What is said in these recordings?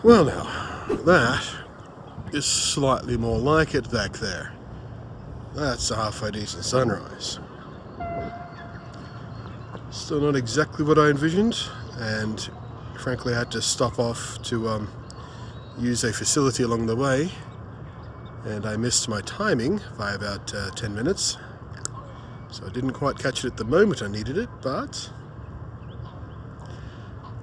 Well now, that is slightly more like it back there. That's a halfway decent sunrise. Still not exactly what I envisioned, and frankly I had to stop off to use a facility along the way, and I missed my timing by about 10 minutes, so I didn't quite catch it at the moment I needed it, but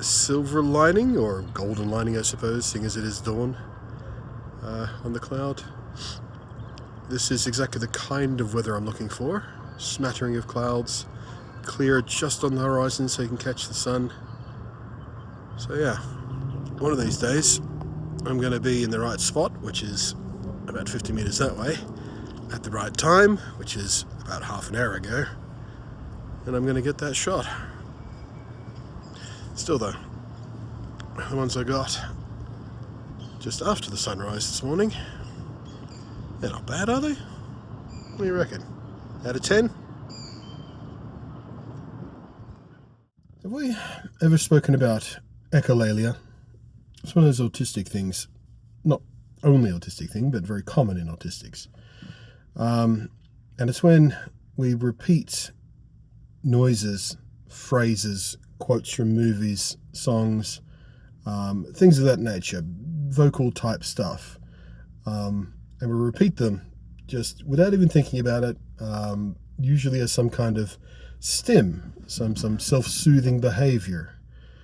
silver lining, or golden lining I suppose, seeing as it is dawn on the cloud. This is exactly the kind of weather I'm looking for. Smattering of clouds, clear just on the horizon so you can catch the sun. So yeah, one of these days I'm going to be in the right spot, which is about 50 meters that way, at the right time, which is about half an hour ago, and I'm going to get that shot. Still though, the ones I got just after the sunrise this morning, they're not bad, are they? What do you reckon? Out of 10? Have we ever spoken about echolalia? It's one of those autistic things, not only autistic thing, but very common in autistics. And it's when we repeat noises, phrases, quotes from movies, songs, things of that nature, vocal type stuff. And we repeat them just without even thinking about it, usually as some kind of stim, some self-soothing behavior.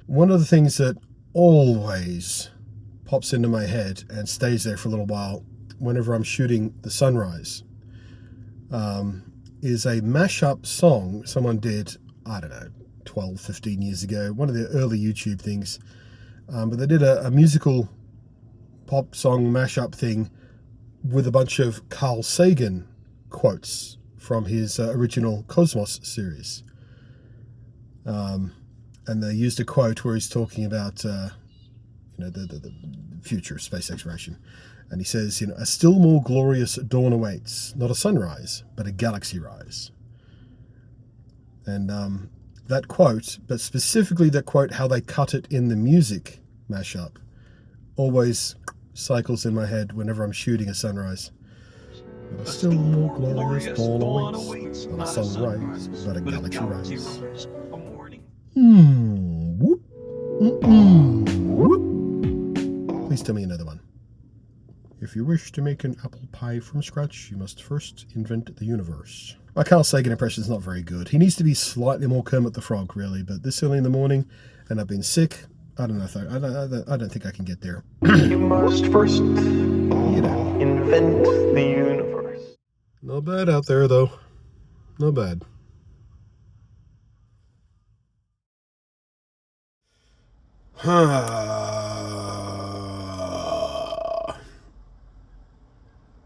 One of the things that always pops into my head and stays there for a little while whenever I'm shooting the sunrise is a mashup song someone did, I don't know, 12, 15 years ago, one of the early YouTube things. But they did a musical pop song mashup thing with a bunch of Carl Sagan quotes from his original Cosmos series. And they used a quote where he's talking about the future of space exploration. And he says, a still more glorious dawn awaits, not a sunrise, but a galaxy rise. And that quote, but specifically that quote, how they cut it in the music mashup, always cycles in my head whenever I'm shooting a sunrise. But a still more glorious dawn awaits, not a sunrise, but a galaxy rise. Whoop. Whoop. Please tell me another one. If you wish to make an apple pie from scratch, you must first invent the universe. My Carl Sagan impression is not very good. He needs to be slightly more Kermit the Frog, really, but this early in the morning, and I've been sick, I don't know if I don't think I can get there. You must first invent the universe. Not bad out there, though. Not bad.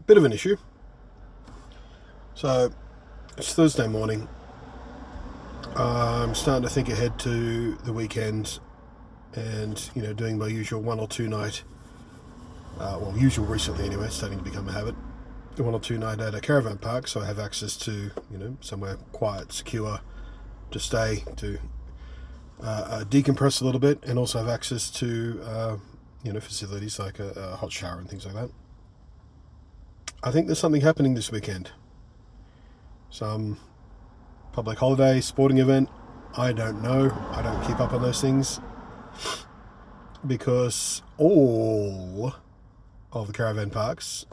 Bit of an issue. So, it's Thursday morning. I'm starting to think ahead to the weekend and, doing my usual one or two night, usual recently anyway, it's starting to become a habit, one or two night at a caravan park, so I have access to, somewhere quiet, secure to stay, to decompress a little bit, and also have access to, facilities like a hot shower and things like that. I think there's something happening this weekend. Some public holiday, sporting event, I don't know. I don't keep up on those things. Because all of the caravan parks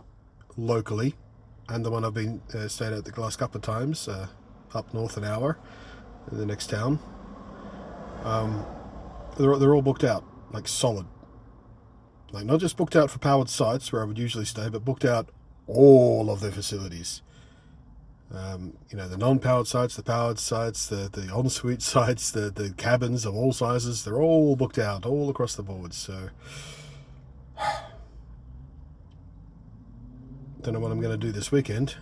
locally, and the one I've been staying at the last couple of times, up north an hour, in the next town, they're all booked out, like solid. Like not just booked out for powered sites where I would usually stay, but booked out all of their facilities. The non-powered sites, the powered sites, the ensuite sites, the cabins of all sizes, they're all booked out all across the board. So don't know what I'm going to do this weekend.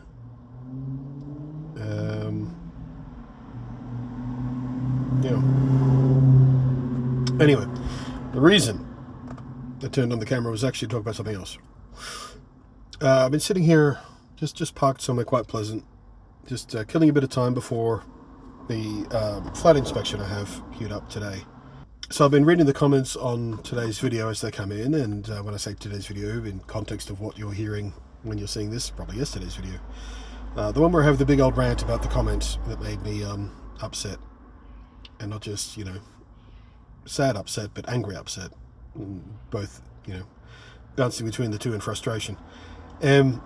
Anyway, the reason I turned on the camera was actually to talk about something else. I've been sitting here, just parked somewhere quite pleasant, just killing a bit of time before the flight inspection I have queued up today. So I've been reading the comments on today's video as they come in, and when I say today's video, in context of what you're hearing when you're seeing this, probably yesterday's video. The one where I have the big old rant about the comment that made me upset. And not just, sad upset, but angry upset. Both, bouncing between the two in frustration. And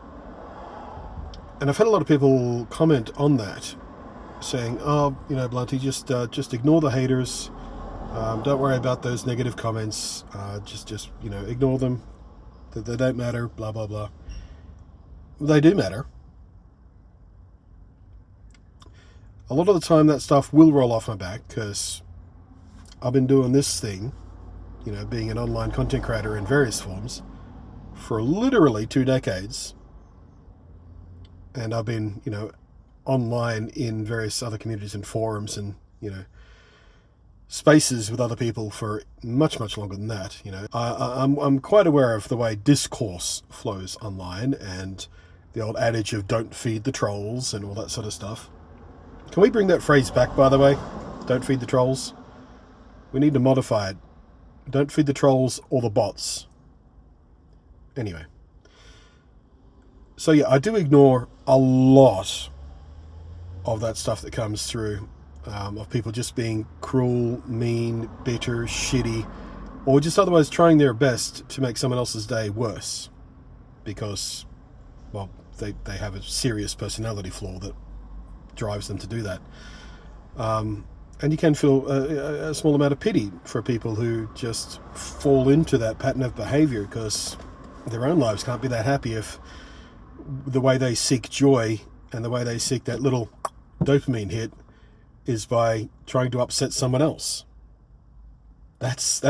I've had a lot of people comment on that, saying, oh, Blunty, just ignore the haters. Don't worry about those negative comments. Just ignore them. They don't matter, blah, blah, blah. They do matter. A lot of the time that stuff will roll off my back because I've been doing this thing, being an online content creator in various forms for literally 2 decades. And I've been, online in various other communities and forums and, spaces with other people for much, much longer than that. I'm quite aware of the way discourse flows online and the old adage of don't feed the trolls and all that sort of stuff. Can we bring that phrase back, by the way? Don't feed the trolls. We need to modify it. Don't feed the trolls or the bots. Anyway. So yeah, I do ignore a lot of that stuff that comes through. Of people just being cruel, mean, bitter, shitty, or just otherwise trying their best to make someone else's day worse. Because, well, they have a serious personality flaw that drives them to do that. And you can feel a small amount of pity for people who just fall into that pattern of behavior because their own lives can't be that happy if the way they seek joy and the way they seek that little dopamine hit is by trying to upset someone else. That's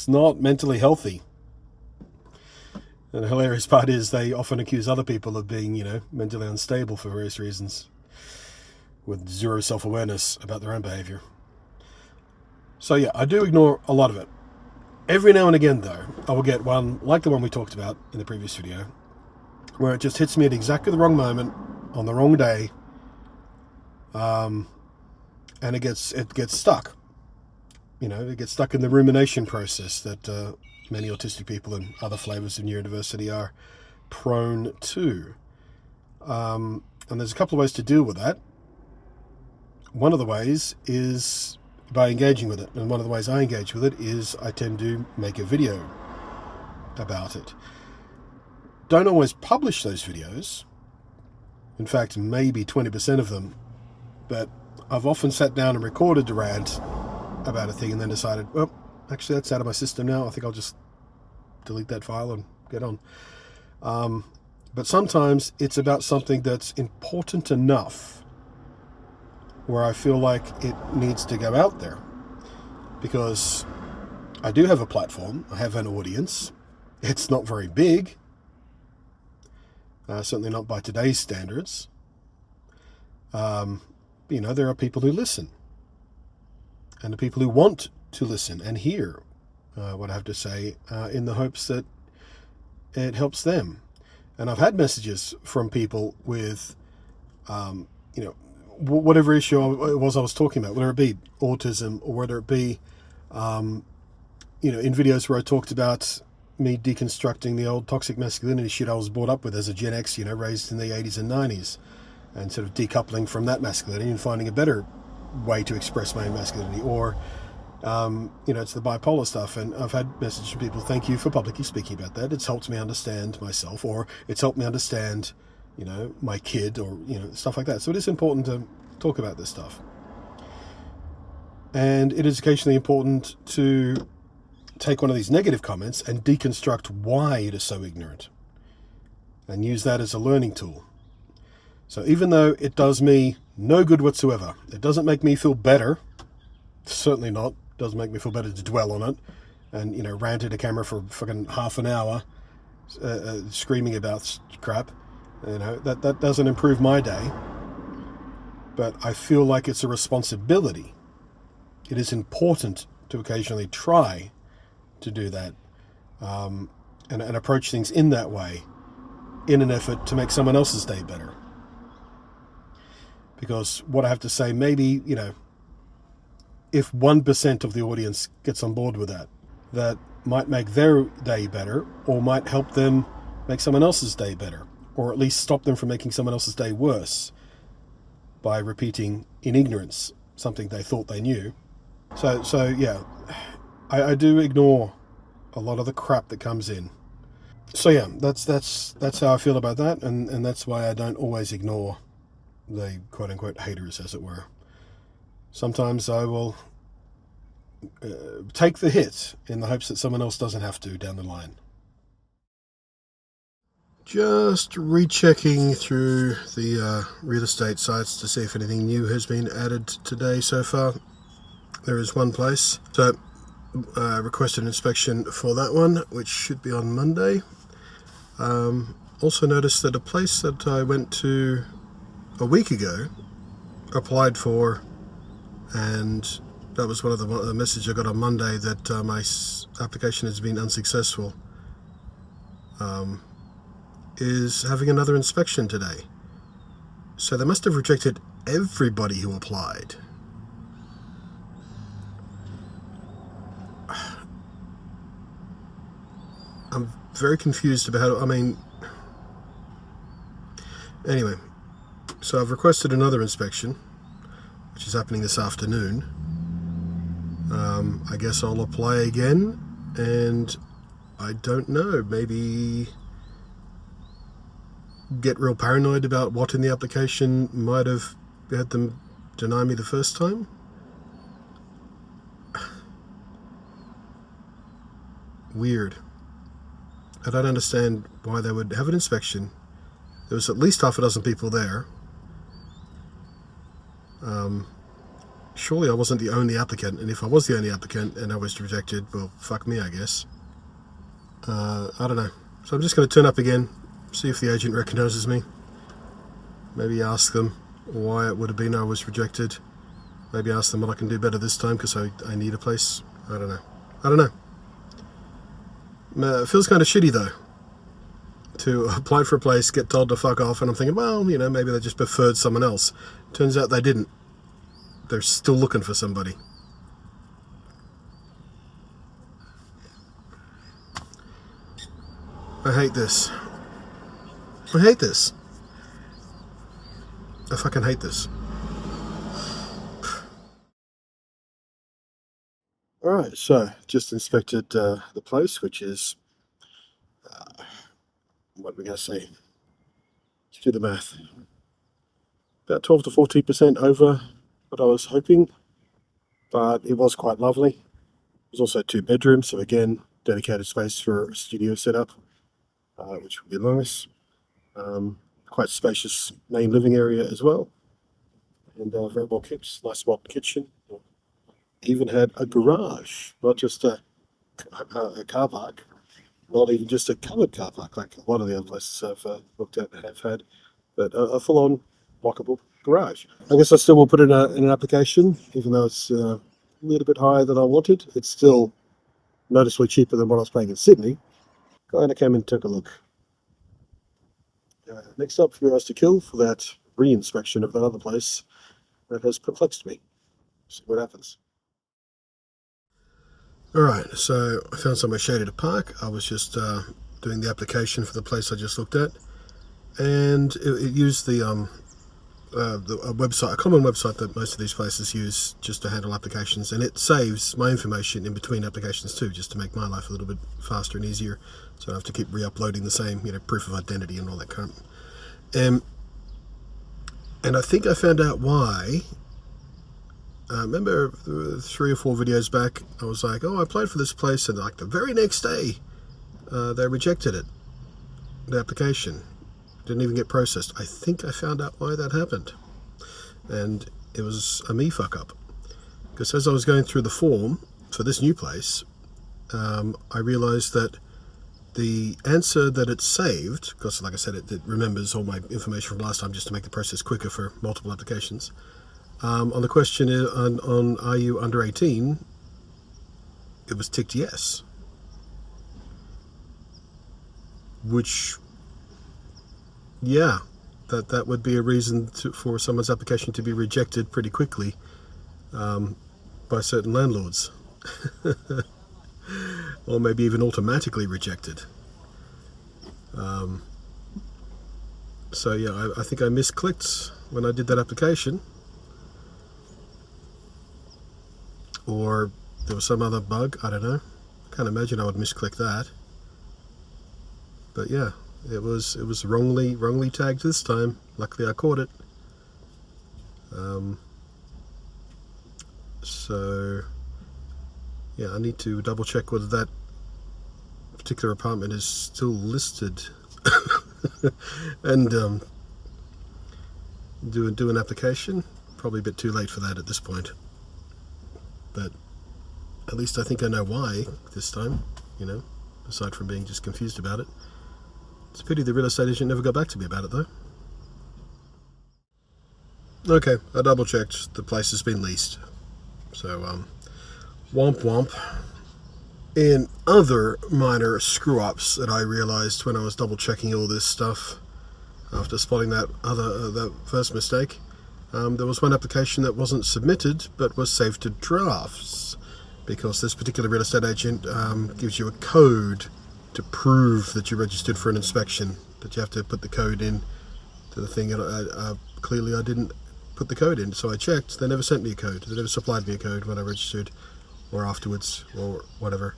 not mentally healthy. And the hilarious part is they often accuse other people of being, mentally unstable for various reasons, with zero self-awareness about their own behavior. So yeah, I do ignore a lot of it. Every now and again, though, I will get one, like the one we talked about in the previous video, where it just hits me at exactly the wrong moment, on the wrong day, and it gets stuck. It gets stuck in the rumination process that many autistic people and other flavors of neurodiversity are prone to. And there's a couple of ways to deal with that. One of the ways is by engaging with it. And one of the ways I engage with it is I tend to make a video about it. Don't always publish those videos. In fact, maybe 20% of them. But I've often sat down and recorded a rant about a thing and then decided, well, actually that's out of my system now. I think I'll just delete that file and get on. But sometimes it's about something that's important enough where I feel like it needs to go out there. Because I do have a platform. I have an audience. It's not very big. Certainly not by today's standards. There are people who listen. And the people who want to listen and hear what I have to say in the hopes that it helps them. And I've had messages from people with, whatever issue it was I was talking about, whether it be autism or whether it be, in videos where I talked about me deconstructing the old toxic masculinity shit I was brought up with as a Gen X, raised in the 80s and 90s, and sort of decoupling from that masculinity and finding a better way to express my own masculinity, or it's the bipolar stuff. And I've had messages from people, thank you for publicly speaking about that. It's helped me understand myself, or it's helped me understand, my kid, or, stuff like that. So it is important to talk about this stuff. And it is occasionally important to take one of these negative comments and deconstruct why it is so ignorant and use that as a learning tool. So even though it does me no good whatsoever, it doesn't make me feel better, certainly not, doesn't make me feel better to dwell on it and, rant at a camera for fucking half an hour screaming about crap, that doesn't improve my day. But I feel like it's a responsibility. It is important to occasionally try to do that and approach things in that way in an effort to make someone else's day better. Because what I have to say, maybe, if 1% of the audience gets on board with that, that might make their day better, or might help them make someone else's day better, or at least stop them from making someone else's day worse by repeating in ignorance something they thought they knew. So yeah, I do ignore a lot of the crap that comes in. So yeah, that's how I feel about that, and that's why I don't always ignore the quote-unquote haters, as it were. Sometimes I will take the hit in the hopes that someone else doesn't have to down the line. Just rechecking through the real estate sites to see if anything new has been added today so far. There is one place. So requested an inspection for that one, which should be on Monday. Also noticed that a place that I went to a week ago, applied for, and that was one of the message I got on Monday, that my application has been unsuccessful, is having another inspection today. So they must have rejected everybody who applied. I'm very confused about how, anyway, so I've requested another inspection, which is happening this afternoon. I guess I'll apply again, and I don't know, maybe get real paranoid about what in the application might have had them deny me the first time. Weird. I don't understand why they would have an inspection. There was at least half a dozen people there. Surely I wasn't the only applicant, and if I was the only applicant and I was rejected, well, fuck me, I guess. I don't know. So I'm just going to turn up again, see if the agent recognises me. Maybe ask them why it would have been I was rejected. Maybe ask them what I can do better this time, because I need a place. I don't know. It feels kind of shitty, though, to apply for a place, get told to fuck off, and I'm thinking, well, maybe they just preferred someone else. Turns out they didn't. They're still looking for somebody. I hate this. I fucking hate this. Alright, so just inspected the place, which is, what are we going to say? Let's do the math. About 12 to 14% over what I was hoping, but it was quite lovely. It was also 2 bedrooms, so again, dedicated space for a studio setup, which would be nice. Quite spacious main living area as well, and very well kept. Nice modern kitchen. Even had a garage, not just a car park, not even just a covered car park like a lot of the other places I've looked at have had, but a full-on lockable garage. I guess I still will put in an application, even though it's a little bit higher than I wanted. It's still noticeably cheaper than what I was paying in Sydney. Kind of came and took a look. Next up, for us to kill for that re-inspection of that other place that has perplexed me. See what happens. Alright, so I found somewhere shady to park. I was just doing the application for the place I just looked at, and it used the website, a common website that most of these places use just to handle applications, and it saves my information in between applications too, just to make my life a little bit faster and easier, so I don't have to keep re-uploading the same, proof of identity and all that kind of. And I think I found out why. Remember 3 or 4 videos back, I was like, I applied for this place, and like the very next day, they rejected it, the application. Didn't even get processed. I think I found out why that happened, and it was a me fuck up, because as I was going through the form for this new place, I realized that the answer that it saved, because like I said, it remembers all my information from last time just to make the process quicker for multiple applications, on the question on are you under 18, it was ticked yes, which, yeah, that would be a reason for someone's application to be rejected pretty quickly. by certain landlords. Or maybe even automatically rejected. So yeah, I think I misclicked when I did that application. Or there was some other bug, I don't know. I can't imagine I would misclick that. But yeah, it was wrongly tagged this time. Luckily I caught it. So yeah, I need to double check whether that particular apartment is still listed. And do an application. Probably a bit too late for that at this point. But at least I think I know why this time, aside from being just confused about it. It's a pity the real estate agent never got back to me about it, though. Okay, I double checked. The place has been leased. So, womp womp. In other minor screw-ups that I realised when I was double checking all this stuff, after spotting that first mistake, there was one application that wasn't submitted but was saved to drafts, because this particular real estate agent gives you a code to prove that you registered for an inspection, that you have to put the code in to the thing. And clearly I didn't put the code in, so I checked. They never sent me a code. They never supplied me a code when I registered or afterwards or whatever.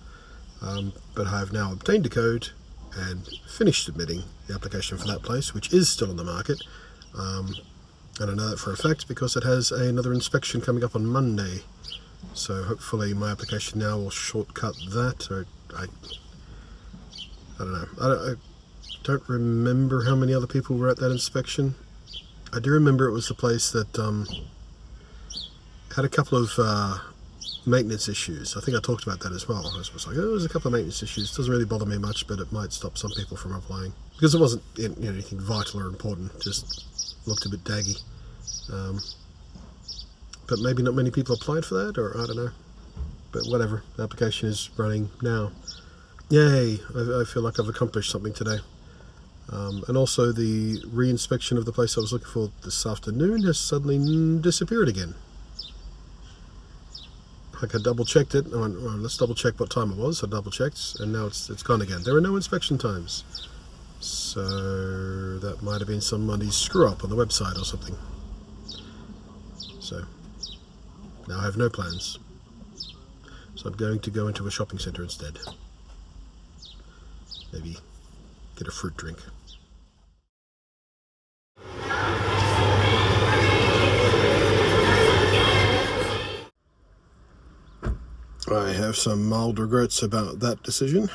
But I have now obtained a code and finished submitting the application for that place, which is still on the market. And I know that for a fact because it has another inspection coming up on Monday. So hopefully my application now will shortcut that. Or I don't know. I don't remember how many other people were at that inspection. I do remember it was the place that had a couple of maintenance issues. I think I talked about that as well. I was like, oh, there's a couple of maintenance issues. It doesn't really bother me much, but it might stop some people from applying. Because it wasn't anything vital or important, just looked a bit daggy. But maybe not many people applied for that, or I don't know. But whatever, the application is running now. Yay, I feel like I've accomplished something today. And also the re-inspection of the place I was looking for this afternoon has suddenly disappeared again. Like I double checked it. I went, well, let's double check what time it was. I double checked, and now it's gone again. There are no inspection times. So that might have been somebody's screw up on the website or something. So now I have no plans. So I'm going to go into a shopping centre instead. Maybe get a fruit drink. I have some mild regrets about that decision.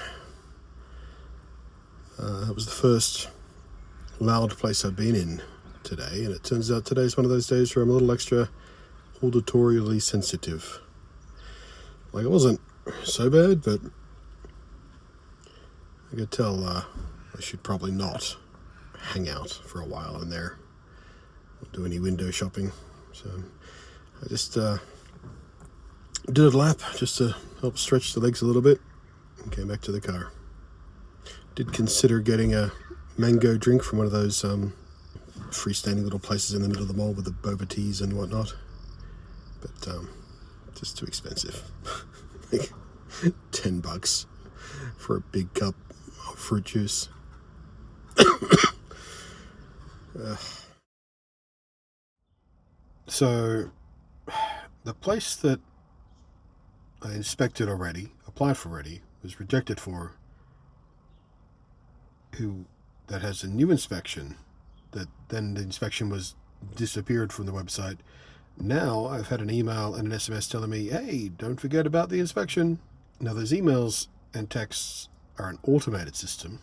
That was the first loud place I've been in today, and it turns out today's one of those days where I'm a little extra auditorially sensitive. Like, it wasn't so bad, but I could tell I should probably not hang out for a while in there, not do any window shopping. So I just did a lap just to help stretch the legs a little bit and came back to the car. Did consider getting a mango drink from one of those freestanding little places in the middle of the mall with the boba teas and whatnot, but just too expensive. Like $10 for a big cup of fruit juice. So the place that I inspected already, applied for already, was rejected for, that has a new inspection, that then the inspection was disappeared from the website. Now I've had an email and an SMS telling me, hey, don't forget about the inspection. Now those emails and texts are an automated system,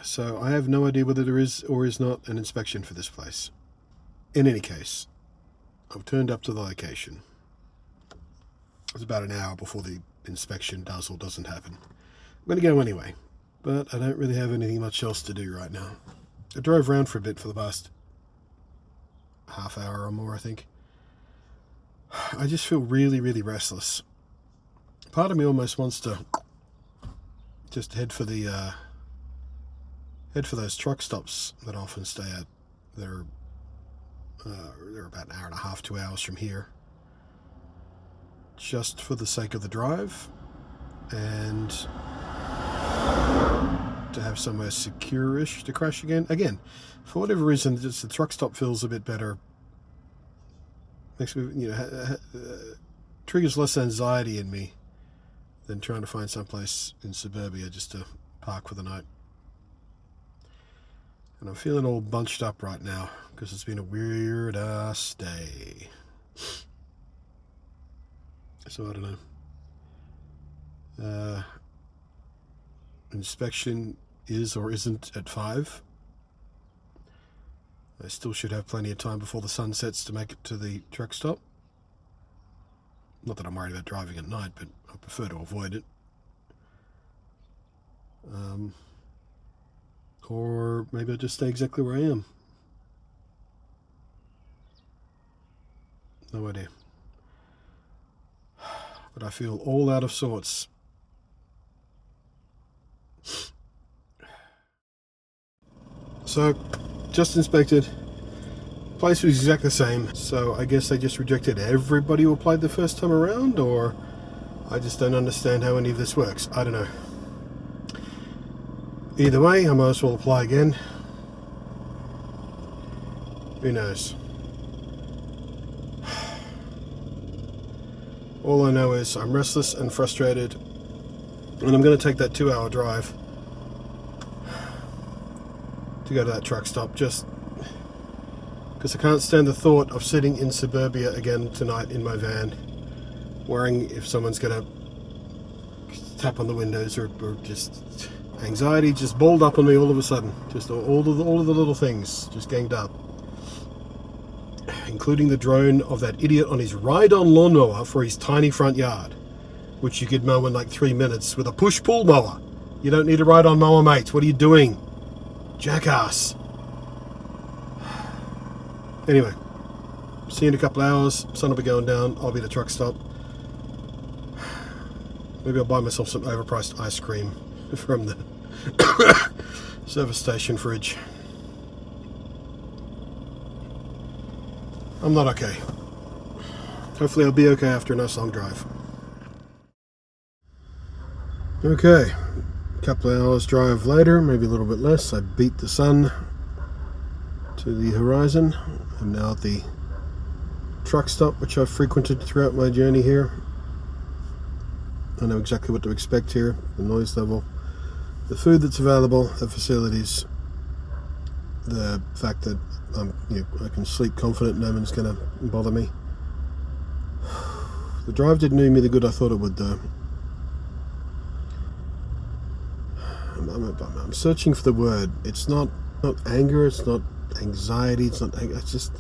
so I have no idea whether there is or is not an inspection for this place. In any case, I've turned up to the location. It's about an hour before the inspection does or doesn't happen. I'm going to go anyway, but I don't really have anything much else to do right now. I drove around for a bit for the past half hour or more, I think. I just feel really, really restless. Part of me almost wants to just head for those truck stops that I often stay at. They're about an hour and a half, 2 hours from here. just for the sake of the drive and to have somewhere secure-ish to crash again. Again, for whatever reason, just the truck stop feels a bit better. Makes me, triggers less anxiety in me than trying to find someplace in suburbia just to park for the night. And I'm feeling all bunched up right now because it's been a weird ass day. So I don't know. Inspection is or isn't at 5. I still should have plenty of time before the sun sets to make it to the truck stop. Not that I'm worried about driving at night, but I prefer to avoid it. Or maybe I'll just stay exactly where I am. No idea. But I feel all out of sorts. So, just inspected. Place was exactly the same, so I guess they just rejected everybody who applied the first time around, or I just don't understand how any of this works. I don't know. Either way, I might as well apply again. Who knows? All I know is I'm restless and frustrated, and I'm going to take that 2-hour drive to go to that truck stop just because I can't stand the thought of sitting in suburbia again tonight in my van, worrying if someone's going to tap on the windows or just anxiety just balled up on me all of a sudden. Just all of the little things just ganged up, including the drone of that idiot on his ride-on lawnmower for his tiny front yard, which you could mow in like 3 minutes with a push-pull mower. You don't need a ride-on mower, mate. What are you doing? Jackass. Anyway, see you in a couple of hours. Sun will be going down. I'll be at the truck stop. Maybe I'll buy myself some overpriced ice cream from the service station fridge. I'm not okay. Hopefully I'll be okay after a nice long drive. Okay, a couple of hours drive later, maybe a little bit less. I beat the sun to the horizon. I'm now at the truck stop, which I've frequented throughout my journey here. I know exactly what to expect here, the noise level, the food that's available, the facilities, the fact that I can sleep confident no one's going to bother me. The drive didn't do me the good I thought it would, though. I'm searching for the word. It's not anger, it's not anxiety, it's just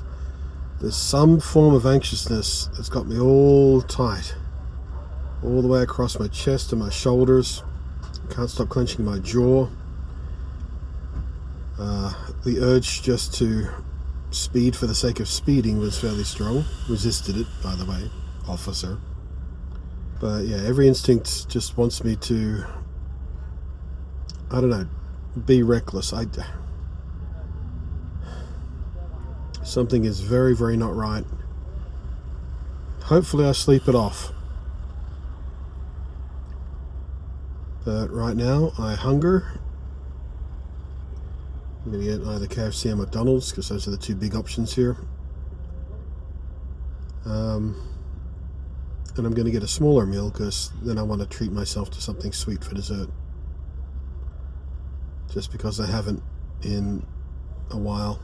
there's some form of anxiousness that's got me all tight, all the way across my chest and my shoulders. Can't stop clenching my jaw. The urge just to speed for the sake of speeding was fairly strong. Resisted it, by the way, officer. But yeah, every instinct just wants me to, I don't know, be reckless. Something is very, very not right. Hopefully I sleep it off. But right now, I hunger. I'm going to get either KFC or McDonald's because those are the two big options here. And I'm going to get a smaller meal because then I want to treat myself to something sweet for dessert. Just because I haven't in a while.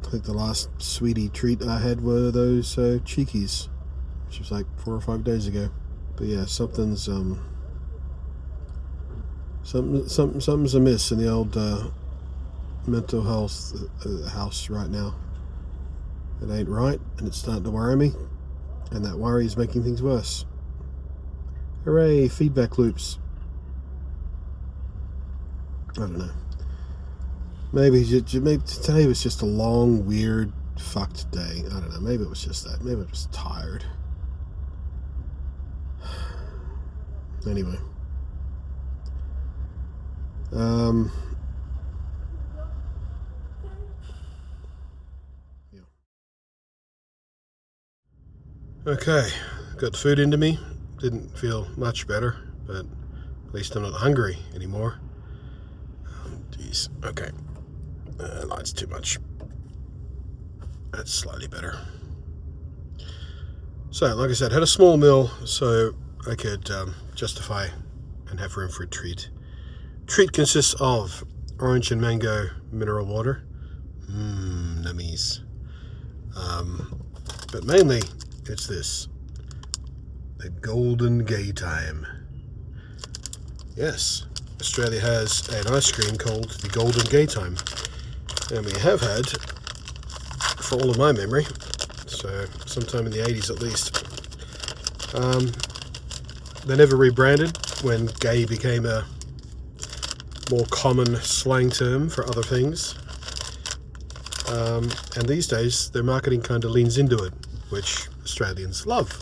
I think the last sweetie treat I had were those Cheekies, which was like 4 or 5 days ago. But yeah, something's amiss in the old mental health house right now. It ain't right, and it's starting to worry me, and that worry is making things worse. Hooray, feedback loops. I don't know. Maybe today was just a long, weird, fucked day. I don't know. Maybe it was just that. Maybe I was tired. Anyway. Yeah. Okay. got food into me. Didn't feel much better, but at least I'm not hungry anymore. Jeez. Okay. Light's too much. That's slightly better. So, like I said, had a small meal so I could justify and have room for a treat. Treat consists of orange and mango mineral water. Nummies. But mainly, it's this. The golden Gaytime. Yes, Australia has an ice cream called the golden Gaytime. And we have had, for all of my memory, so sometime in the 80s at least. They never rebranded when gay became a more common slang term for other things. And these days, their marketing kind of leans into it, which Australians love.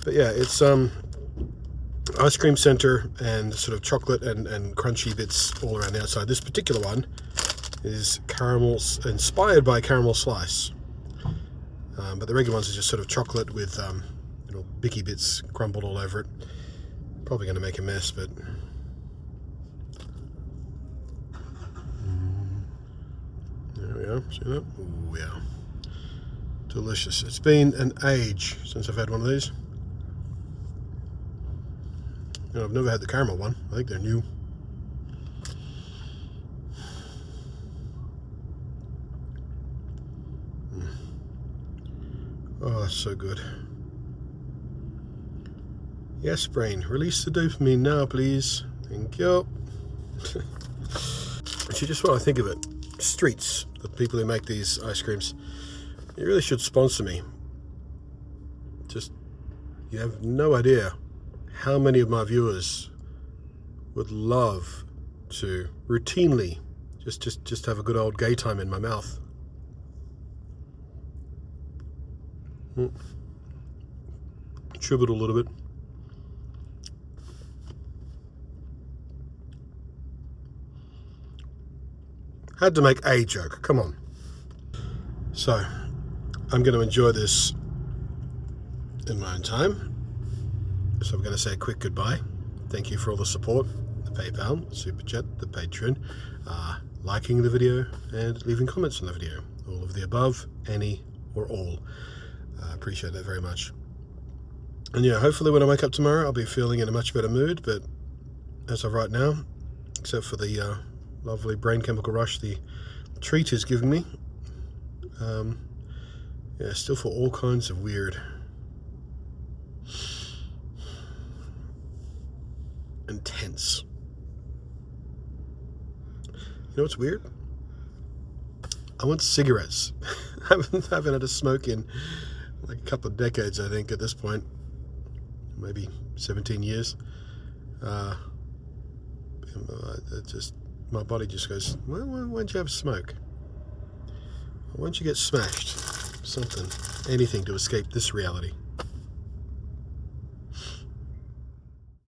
But yeah, it's ice cream centre and sort of chocolate and crunchy bits all around the outside. This particular one is caramels, inspired by caramel slice. But the regular ones are just sort of chocolate with little bicky bits crumbled all over it. Probably going to make a mess, but... There we are, see that? Oh yeah. Delicious. It's been an age since I've had one of these. I've never had the caramel one. I think they're new. Oh, that's so good. Yes, brain. Release the dopamine now, please. Thank you. Actually, just what I think of it. Streets, the people who make these ice creams, you really should sponsor me. Just, you have no idea how many of my viewers would love to routinely just have a good old gay time in my mouth. Chew it a little bit. Had to make a joke, come on. So, I'm going to enjoy this in my own time. So I'm going to say a quick goodbye. Thank you for all the support, the PayPal, the Super Chat, the Patreon, liking the video and leaving comments on the video. All of the above, any or all. I appreciate that very much. And yeah, hopefully when I wake up tomorrow I'll be feeling in a much better mood, but as of right now, except for the lovely brain chemical rush the treat is giving me, yeah, still feel all kinds of weird and tense. You know what's weird? I want cigarettes. I haven't had a smoke in like a couple of decades, I think, at this point. Maybe 17 years. My body just goes, why don't you have a smoke? Why don't you get smashed? Something, anything to escape this reality.